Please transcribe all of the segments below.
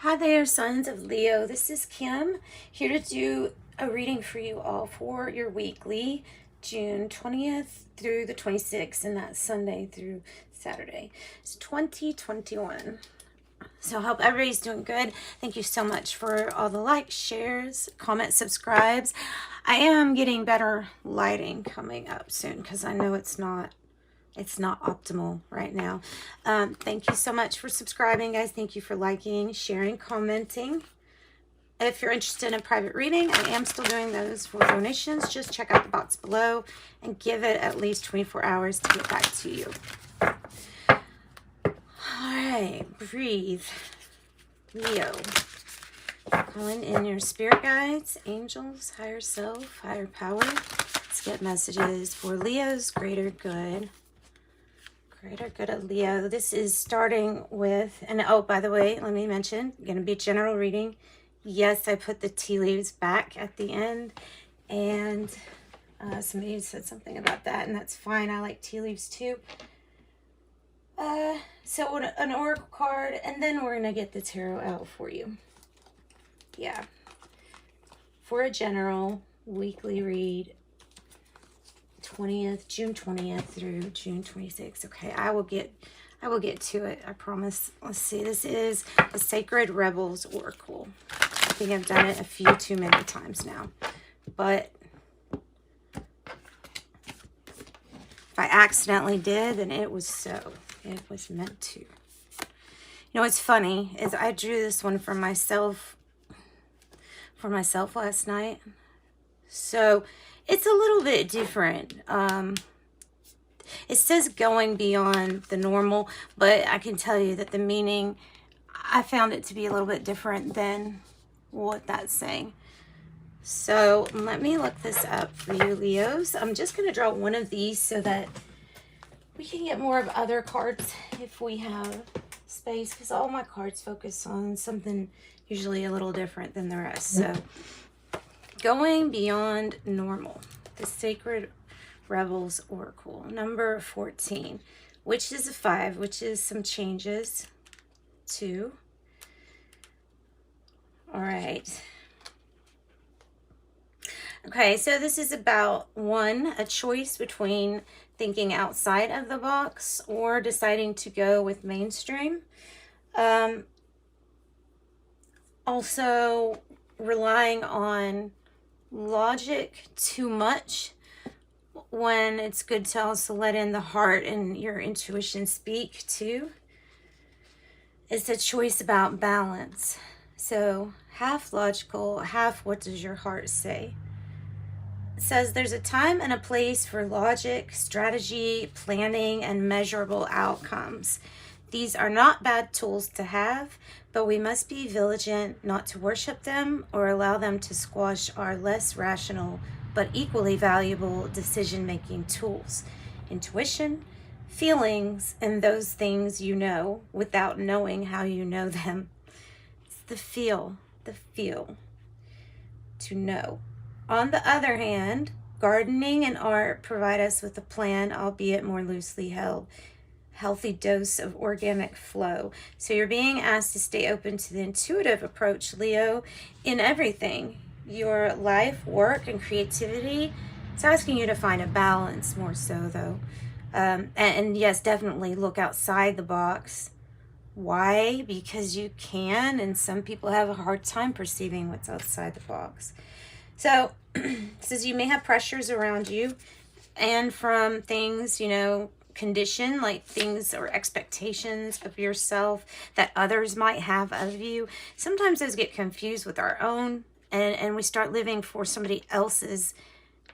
Hi there, sons of Leo. This is Kim, here to do a reading for you all for your weekly, June 20th through the 26th, and that's Sunday through Saturday. It's 2021. So I hope everybody's doing good. Thank you so much for all the likes, shares, comments, subscribes. I am getting better lighting coming up soon because I know it's not optimal right now. Thank you so much for subscribing, guys. Thank you for liking, sharing, commenting. If you're interested in a private reading, I am still doing those for donations. Just check out the box below and give it at least 24 hours to get back to you. All right, breathe. Leo. Calling in your spirit guides, angels, higher self, higher power. Let's get messages for Leo's greater good. Greater good of Leo. This is starting with, and oh, by the way, let me mention, going to be a general reading. Yes, I put the tea leaves back at the end, and somebody said something about that, and that's fine. I like tea leaves too. So an oracle card, and then we're going to get the tarot out for you. Yeah. For a general weekly read, June 20th through June 26th. Okay, I will get to it, I promise. Let's see, this is the Sacred Rebels Oracle. I think I've done it a few too many times now, but if I accidentally did, then it was so. It was meant to. You know what's funny is I drew this one for myself last night, so it's a little bit different. It says going beyond the normal, but I can tell you that the meaning, I found it to be a little bit different than what that's saying. So let me look this up for you, Leos. I'm just going to draw one of these so that we can get more of other cards if we have space, because all my cards focus on something usually a little different than the rest. So going beyond normal, the Sacred Rebels Oracle, number 14, which is a 5, which is some changes. 2. All right. Okay, so this is about 1, a choice between thinking outside of the box or deciding to go with mainstream. Also relying on logic too much when it's good to also let in the heart and your intuition speak too. It's a choice about balance. So half logical, half what does your heart say. It says there's a time and a place for logic, strategy, planning, and measurable outcomes. These are not bad tools to have, but we must be vigilant not to worship them or allow them to squash our less rational but equally valuable decision-making tools. Intuition, feelings, and those things you know without knowing how you know them. It's the feel to know. On the other hand, gardening and art provide us with a plan, albeit more loosely held. Healthy dose of organic flow. So you're being asked to stay open to the intuitive approach, Leo, in everything. Your life, work, and creativity. It's asking you to find a balance more so, though. And yes, definitely look outside the box. Why? Because you can, and some people have a hard time perceiving what's outside the box. So it says you may have pressures around you and from things, condition, like things or expectations of yourself that others might have of you. Sometimes those get confused with our own, and we start living for somebody else's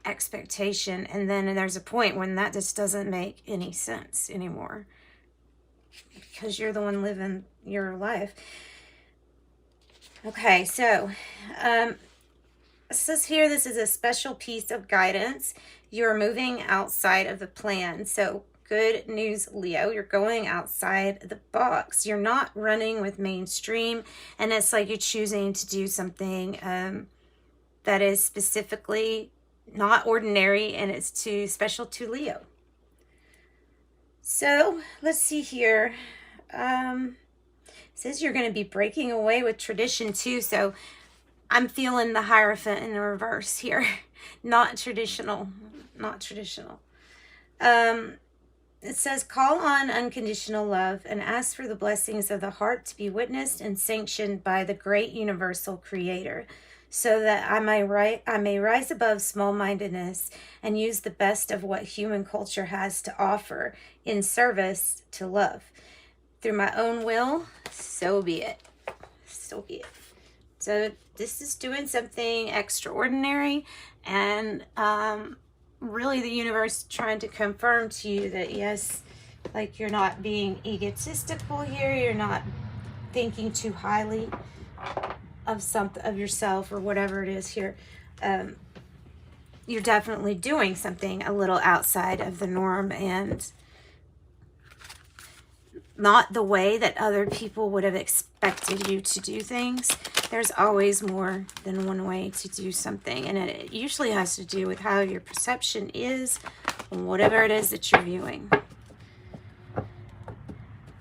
expectation, and then there's a point when that just doesn't make any sense anymore because you're the one living your life. Okay, so it says here this is a special piece of guidance. You're moving outside of the plan. So good news, Leo, you're going outside the box. You're not running with mainstream, and it's like you're choosing to do something that is specifically not ordinary, and it's too special to Leo. So let's see here. says you're going to be breaking away with tradition too. So I'm feeling the Hierophant in the reverse here. Not traditional. Not traditional. It says, call on unconditional love and ask for the blessings of the heart to be witnessed and sanctioned by the great universal creator, so that I may rise above small-mindedness and use the best of what human culture has to offer in service to love. Through my own will, so be it. So be it. So this is doing something extraordinary, and really the universe trying to confirm to you that yes, like you're not being egotistical here, you're not thinking too highly of something, of yourself or whatever it is here. You're definitely doing something a little outside of the norm and not the way that other people would have expected you to do things. There's always more than one way to do something, and it usually has to do with how your perception is on whatever it is that you're viewing.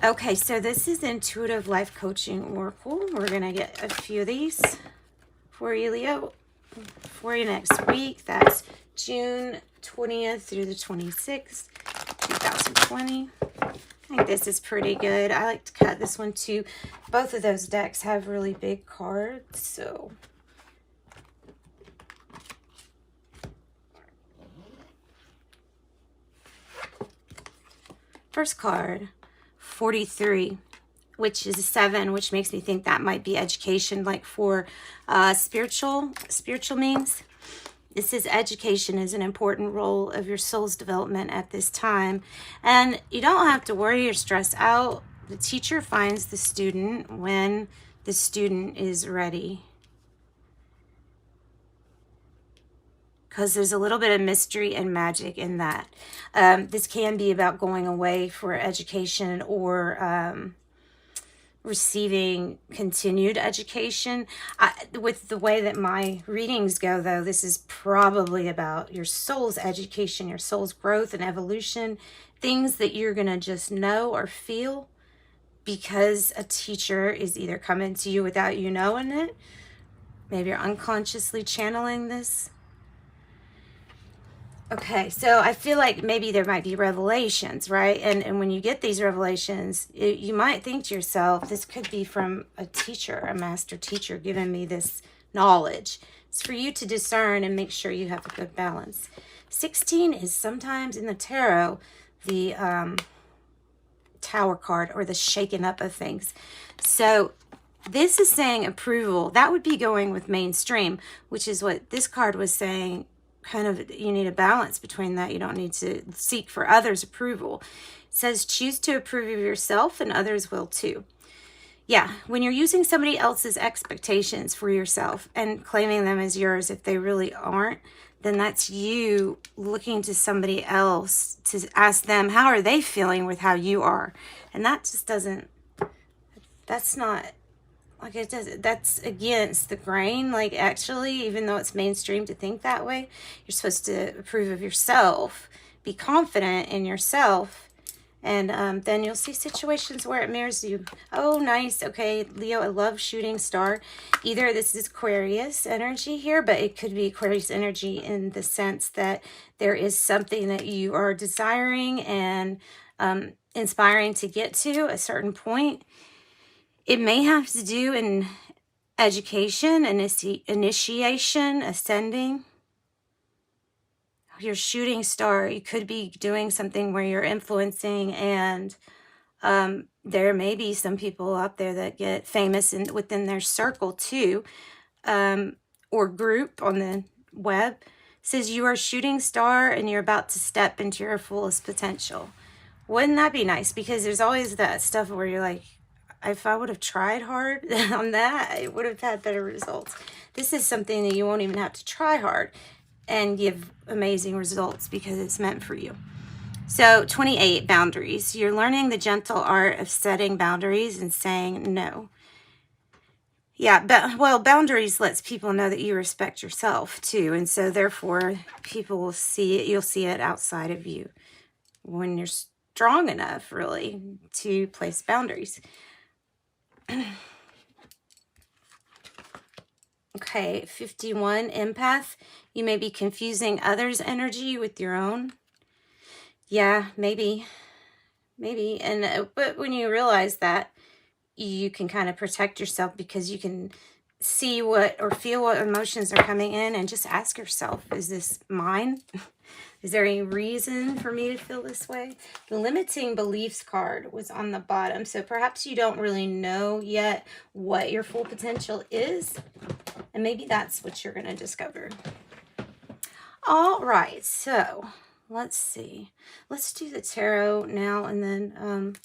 Okay, so this is Intuitive Life Coaching Oracle. We're going to get a few of these for you, Leo, for you next week. That's June 20th through the 26th, 2020. I think this is pretty good. I like to cut this one too. Both of those decks have really big cards, so. First card, 43, which is a 7, which makes me think that might be education, like for spiritual means. This is education is an important role of your soul's development at this time. And you don't have to worry or stress out. The teacher finds the student when the student is ready. Because there's a little bit of mystery and magic in that. This can be about going away for education or receiving continued education. With the way that my readings go, though, this is probably about your soul's education, your soul's growth and evolution, things that you're going to just know or feel because a teacher is either coming to you without you knowing it. Maybe you're unconsciously channeling this. Okay, so I feel like maybe there might be revelations, right? And when you get these revelations, you might think to yourself, this could be from a teacher, a master teacher giving me this knowledge. It's for you to discern and make sure you have a good balance. 16 is sometimes in the tarot, the Tower card, or the shaking up of things. So this is saying approval. That would be going with mainstream, which is what this card was saying. Kind of, you need a balance between that. You don't need to seek for others' approval. It says choose to approve of yourself and others will too. Yeah, when you're using somebody else's expectations for yourself and claiming them as yours if they really aren't, then that's you looking to somebody else to ask them how are they feeling with how you are. And that just doesn't, that's not, like it does, that's against the grain. Like actually, even though it's mainstream to think that way, you're supposed to approve of yourself, be confident in yourself, and then you'll see situations where it mirrors you. Oh, nice. Okay, Leo, I love shooting star. Either this is Aquarius energy here, but it could be Aquarius energy in the sense that there is something that you are desiring and inspiring to get to a certain point. It may have to do in education, initiation, ascending. Your shooting star, you could be doing something where you're influencing, and there may be some people out there that get famous within their circle too, or group on the web. It says you are a shooting star and you're about to step into your fullest potential. Wouldn't that be nice? Because there's always that stuff where you're like, if I would have tried hard on that, I would have had better results. This is something that you won't even have to try hard and give amazing results because it's meant for you. So 28, boundaries. You're learning the gentle art of setting boundaries and saying no. Yeah, well, boundaries lets people know that you respect yourself too. And so therefore people will see it, you'll see it outside of you when you're strong enough really to place boundaries. Okay, 51, empath. You may be confusing others' energy with your own. Yeah, maybe. Maybe. And but when you realize that, you can kind of protect yourself because you can see what or feel what emotions are coming in and just ask yourself, is this mine? Is there any reason for me to feel this way? The limiting beliefs card was on the bottom. So perhaps you don't really know yet what your full potential is. And maybe that's what you're going to discover. All right. So let's see. Let's do the tarot now, and then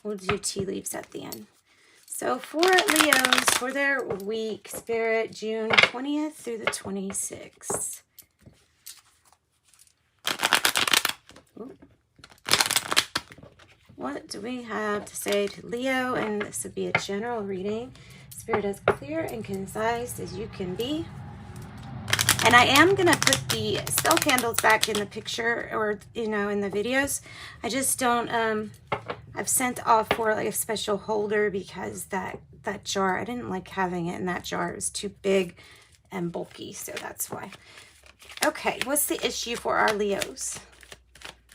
we'll do tea leaves at the end. So for Leos, for their week, Spirit, June 20th through the 26th. What do we have to say to Leo? And this would be a general reading. Spirit, as clear and concise as you can be. And I am going to put the spell candles back in the picture, or, you know, in the videos. I just don't, I've sent off for like a special holder because that jar, I didn't like having it in that jar. It was too big and bulky, so that's why. Okay, what's the issue for our Leos?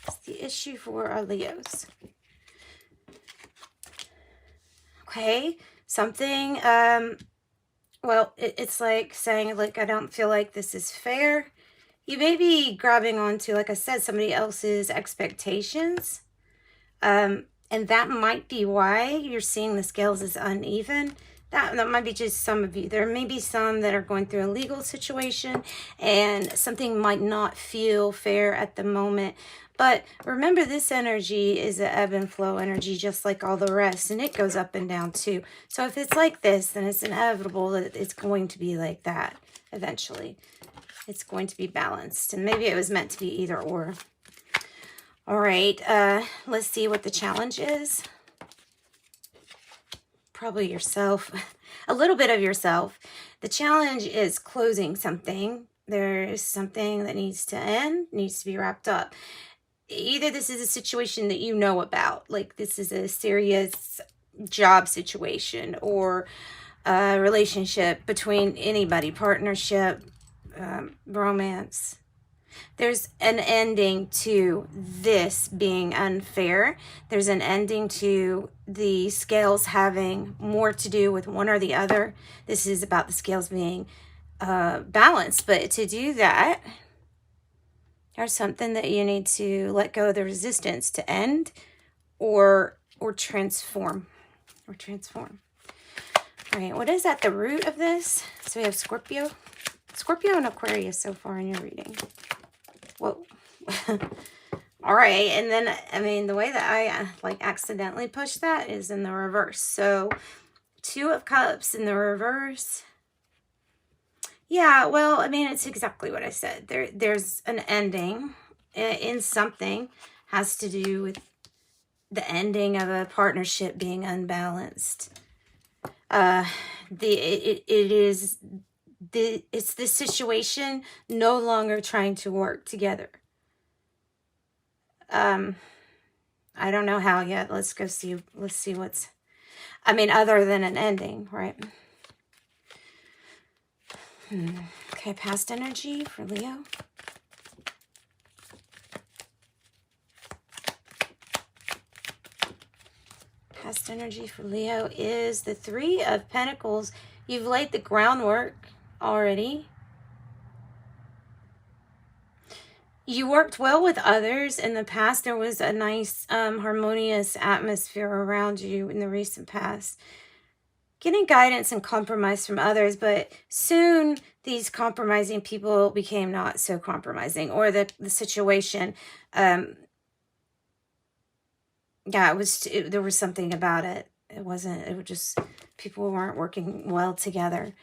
What's the issue for our Leos? Okay, something, well, it's like saying, like, I don't feel like this is fair. You may be grabbing onto, like I said, somebody else's expectations. And that might be why you're seeing the scales as uneven. That might be just some of you. There may be some that are going through a legal situation and something might not feel fair at the moment. But remember, this energy is an ebb and flow energy, just like all the rest, and it goes up and down too. So if it's like this, then it's inevitable that it's going to be like that eventually. It's going to be balanced, and maybe it was meant to be either or. All right, let's see what the challenge is. Probably yourself, a little bit of yourself. The challenge is closing something. There is something that needs to end, needs to be wrapped up. Either this is a situation that you know about, like this is a serious job situation or a relationship between anybody, partnership, romance. There's an ending to this being unfair. There's an ending to the scales having more to do with one or the other. This is about the scales being balanced. But to do that, there's something that you need to let go of the resistance to end or transform. Or transform. All right, what is at the root of this? So we have Scorpio. Scorpio and Aquarius so far in your reading. Whoa. All right, and then, I mean, the way that I like accidentally pushed that is in the reverse. So 2 of Cups in the reverse. Yeah, well, I mean, it's exactly what I said. There's an ending in something, has to do with the ending of a partnership being unbalanced. It's this situation no longer trying to work together. I don't know how yet. Let's go see. Let's see what's, I mean, other than an ending, right? Okay, past energy for Leo. Past energy for Leo is the 3 of Pentacles. You've laid the groundwork already. You worked well with others in the past. There was a nice harmonious atmosphere around you in the recent past. Getting guidance and compromise from others, but soon these compromising people became not so compromising, or the situation, yeah, there was something about it. It was just, people weren't working well together.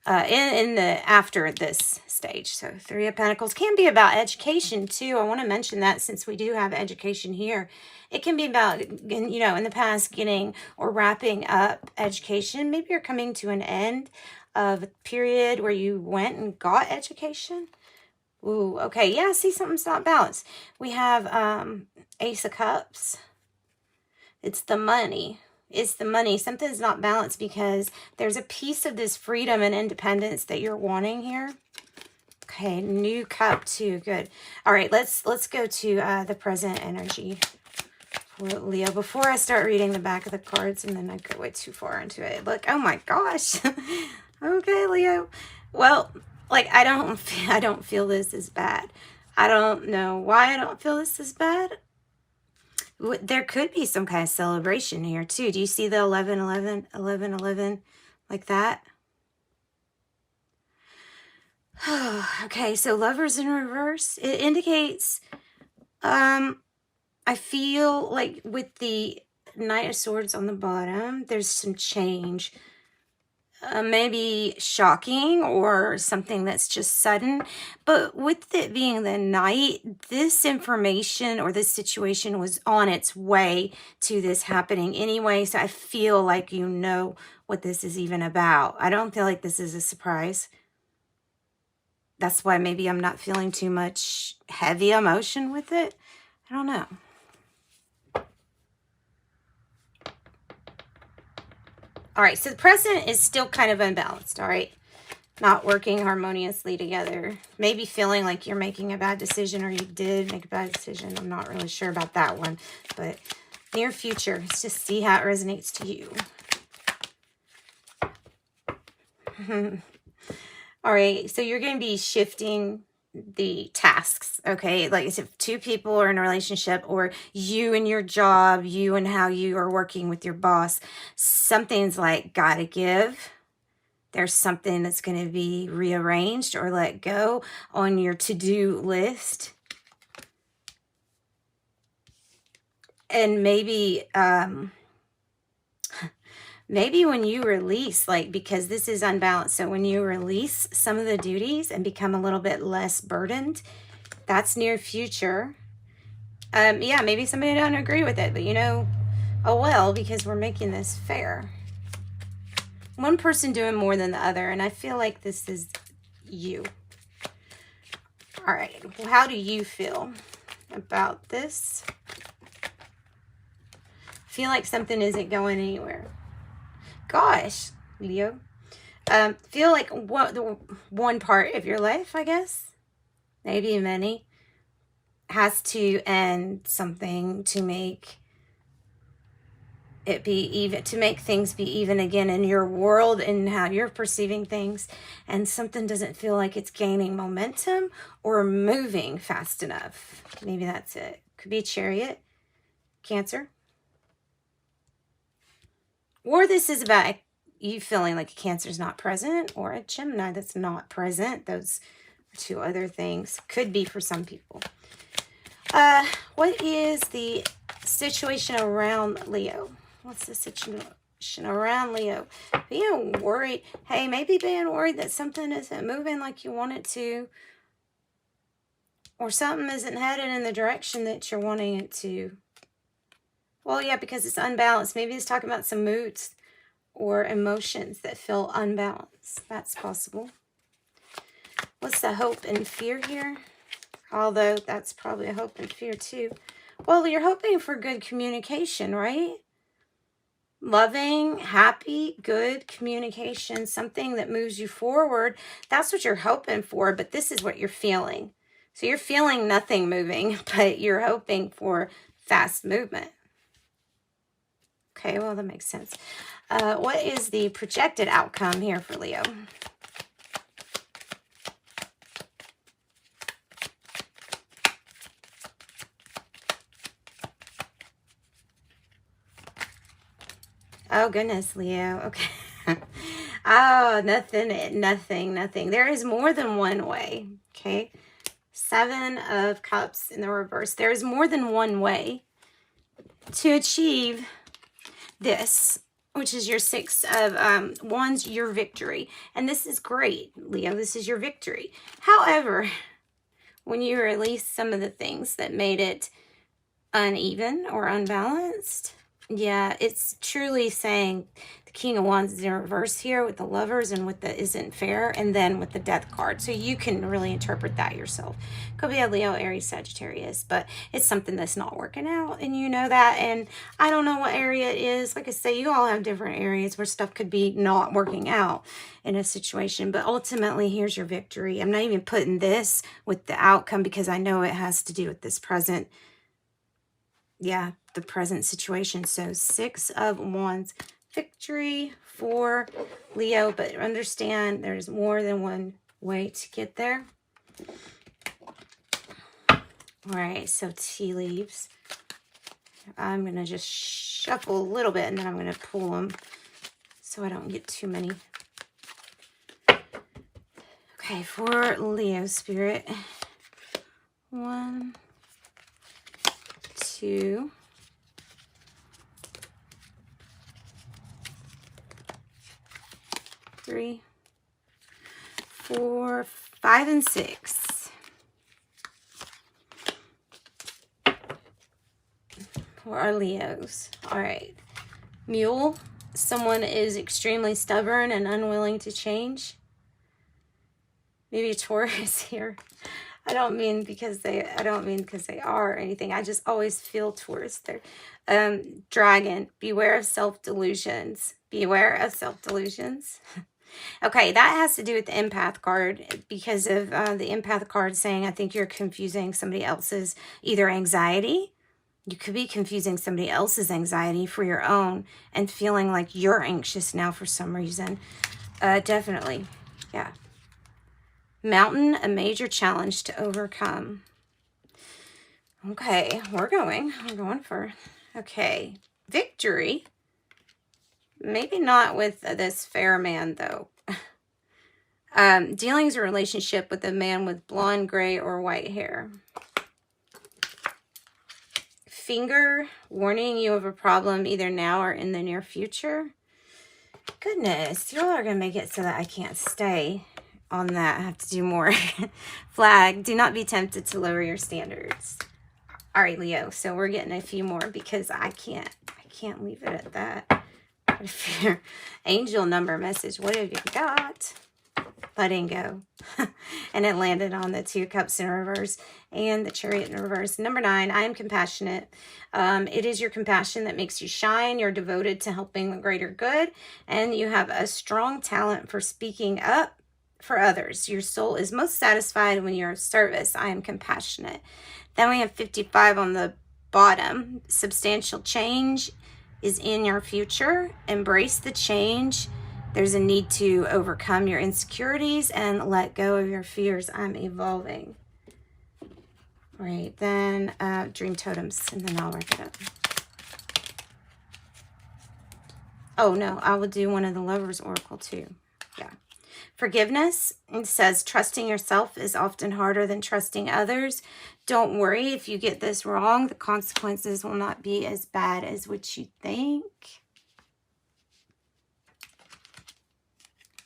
In the after this stage. So 3 of Pentacles can be about education too. I want to mention that since we do have education here. It can be about, you know, in the past getting or wrapping up education. Maybe you're coming to an end of a period where you went and got education. Ooh, okay. Yeah, see, something's not balanced. We have Ace of Cups. It's the money. is the money. Something's not balanced because there's a piece of this freedom and independence that you're wanting here. Okay, new cup too. Good. All right, let's go to the present energy for Leo before I start reading the back of the cards, and then I go way too far into it. Look, oh my gosh. Okay, Leo. Well, like I don't feel this is bad. I don't know why I don't feel this is bad. There could be some kind of celebration here too. Do you see the 11, 11, 11, 11 like that? Okay, so Lovers in reverse. It indicates, I feel like with the Knight of Swords on the bottom, there's some change. Maybe shocking or something that's just sudden. But with it being the Knight, this information or this situation was on its way to this happening anyway. So I feel like you know what this is even about. I don't feel like this is a surprise. That's why maybe I'm not feeling too much heavy emotion with it. I don't know. All right, so the present is still kind of unbalanced, all right? Not working harmoniously together. Maybe feeling like you're making a bad decision or you did make a bad decision. I'm not really sure about that one. But near future, let's just see how it resonates to you. All right, so you're going to be shifting the tasks, okay? Like if two people are in a relationship, or you and your job, you and how you are working with your boss, something's like gotta give. There's something that's going to be rearranged or let go on your to-do list. And maybe maybe when you release, like, because this is unbalanced, so when you release some of the duties and become a little bit less burdened, that's near future. Yeah, maybe somebody don't agree with it, but you know, oh well, because we're making this fair. One person doing more than the other, and I feel like this is you. All right, well, how do you feel about this? Feel like something isn't going anywhere. Gosh, Leo. Feel like one part of your life, I guess, maybe many, has to end something to make it be even, to make things be even again in your world and how you're perceiving things. And something doesn't feel like it's gaining momentum or moving fast enough. Maybe that's it. Could be Chariot, Cancer. Or this is about you feeling like a Cancer's not present, or a Gemini that's not present. Those are two other things. Could be for some people. What is the situation around Leo? What's the situation around Leo? Being worried. Hey, maybe being worried that something isn't moving like you want it to. Or something isn't headed in the direction that you're wanting it to. Well, yeah, because it's unbalanced. Maybe it's talking about some moods or emotions that feel unbalanced. That's possible. What's the hope and fear here? Although that's probably a hope and fear too. Well, you're hoping for good communication, right? Loving, happy, good communication, something that moves you forward. That's what you're hoping for, but this is what you're feeling. So you're feeling nothing moving, but you're hoping for fast movement. Okay, well, that makes sense. What is the projected outcome here for Leo? Oh, goodness, Leo. Okay. Oh, nothing. There is more than one way, okay? 7 of Cups in the reverse. There is more than one way to achieve this, which is your 6 of Wands, your victory. And this is great, Leo. This is your victory. However, when you release some of the things that made it uneven or unbalanced, yeah, it's truly saying The King of Wands is in reverse here with the Lovers and with the Isn't Fair, and then with the Death card. So you can really interpret that yourself. Could be a Leo, Aries, Sagittarius, but it's something that's not working out, and you know that. And I don't know what area it is. Like I say, you all have different areas where stuff could be not working out in a situation, but ultimately here's your victory. I'm not even putting this with the outcome because I know it has to do with this present, yeah, the present situation. So 6 of Wands, victory for Leo, but understand there's more than one way to get there. All right, so tea leaves. I'm going to just shuffle a little bit, and then I'm going to pull them so I don't get too many. Okay, for Leo spirit. 1, 2, 3, 4, 5, and 6. For our Leos. All right. Mule. Someone is extremely stubborn and unwilling to change. Maybe a Taurus here. I don't mean because they are or anything. I just always feel Taurus there. Dragon. Beware of self-delusions. Beware of self-delusions. Okay, that has to do with the empath card because of the empath card saying, I think you're confusing somebody else's either anxiety. You could be confusing somebody else's anxiety for your own and feeling like you're anxious now for some reason. Definitely. Yeah. Mountain, a major challenge to overcome. Okay, we're going for, okay, victory. Maybe not with this fair man, though. Dealings or relationship with a man with blonde, gray, or white hair. Finger, warning you of a problem either now or in the near future. Goodness, y'all are going to make it so that I can't stay on that. I have to do more. Flag, do not be tempted to lower your standards. All right, Leo, so we're getting a few more because I can't leave it at that. Angel number message. What have you got? Letting go. And it landed on the 2 cups in reverse and the Chariot in reverse. Number 9, I am compassionate. It is your compassion that makes you shine. You're devoted to helping the greater good. And you have a strong talent for speaking up for others. Your soul is most satisfied when you're of service. I am compassionate. Then we have 55 on the bottom. Substantial change is in your future. Embrace the change. There's a need to overcome your insecurities and let go of your fears. I'm evolving. All right, then dream totems, and then I'll wrap it up. Oh, no, I will do one of the Lovers Oracle too. Yeah. Forgiveness. It says trusting yourself is often harder than trusting others. Don't worry if you get this wrong. The consequences will not be as bad as what you think.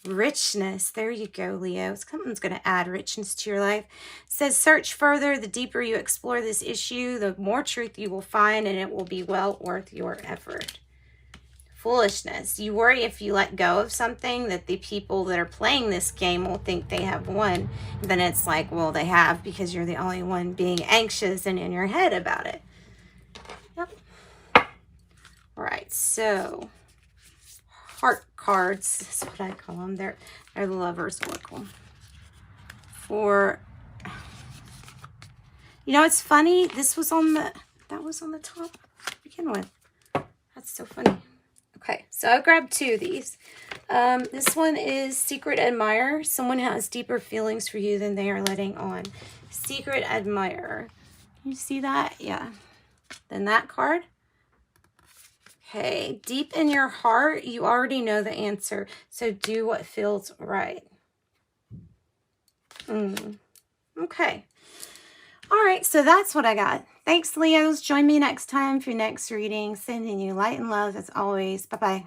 Richness. There you go, Leo. Something's going to add richness to your life. It says search further. The deeper you explore this issue, the more truth you will find, and it will be well worth your effort. Foolishness. You worry if you let go of something that the people that are playing this game will think they have won. Then it's like, well, they have because you're the only one being anxious and in your head about it. Yep. All right, so heart cards is what I call them. They're the Lovers Oracle. For, you know, it's funny. This was on the, that was on the top to begin with. That's so funny. Okay, so I grabbed 2 of these. This one is Secret Admirer. Someone has deeper feelings for you than they are letting on. Secret Admirer. You see that? Yeah. Then that card. Okay, deep in your heart, you already know the answer. So do what feels right. Okay. All right, so that's what I got. Thanks, Leos. Join me next time for your next reading. Sending you light and love as always. Bye-bye.